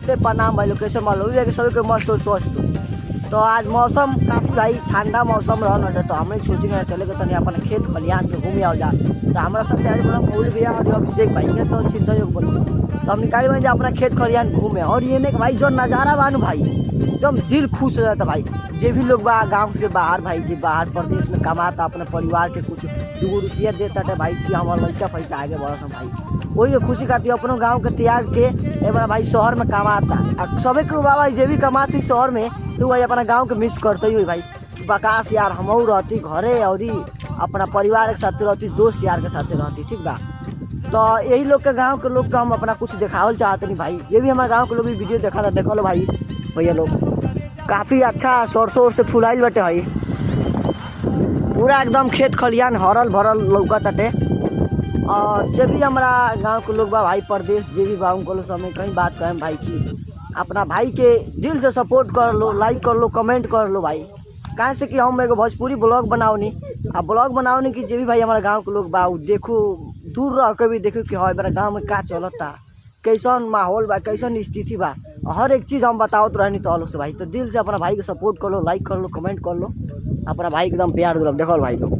नमस्ते प्रणाम भाई लोग, कैसे मालूम है कि सभी के मस्त हो स्वस्थ हो। तो आज मौसम काफ़ी भाई ठंडा मौसम रहल हटे, तो हम सोचे चले गए तनी अपन खेत खलिहान पे घूमे आओ जा। तो हमारा साथ आज बोला फूल भैया और अभिषेक भाई के तो चिंता योग बोलो, तो हम निकाली भाई अपना खेत खलिहान घूमे। और ये नहीं भाई जो नज़ारा बानू भाई एकदम दिल खुश हो जाता भाई। जे भी लोग बा गाँव से बाहर भाई, जी बाहर प्रदेश में कमाता अपने परिवार के कुछ 2 रुपया देता है भाई कि हमारा लड़का पैसा आगे बढ़ा भाई, वही खुशी खाती अपनों गांव के त्याग के एवं भाई शहर में कमाता। सबे के बाबा जे भी कमाती शहर में, तो भाई अपना गांव के मिस करते ही भाई। बकाश यार हम रहती घरे और अपना परिवार के साथ रहती, दोस्त यार के साथ रहती, ठीक बा। तो यही लोग के गांव के लोग का हम अपना कुछ दिखावल चाहते नहीं भाई। ये भी हमारे गांव के लोग भी वीडियो देखा था, देखो लो भाई। भैया लोग काफ़ी अच्छा सरसों से फुलाइल बटे भाई, पूरा एकदम खेत खलिहान हरल भरल लौका तटे। और जब भी हमारा गांव के लोग बा भाई प्रदेश जे भी बा उनको समय कहीं बात करें भाई की अपना भाई के दिल से सपोर्ट कर लो, लाइक कर लो, कमेंट कर लो भाई। कहाँ से कि हम एगो भोजपुरी ब्लॉग बनाओनी, अब ब्लॉग बनाओनी कि जे भी भाई हमारा गांव के लोग बा देखो, दूर रह के भी देखो कि हाँ मेरा गाँव में का चलता, कैसन माहौल बा, कैसन स्थिति बा, हर एक चीज़ हम बताओ तो रहनी तो अलग से भाई। तो दिल से अपना भाई को सपोर्ट कर लो, लाइक कर लो, कमेंट कर लो, अपना भाई एकदम प्यार दो देखो भाई लोग।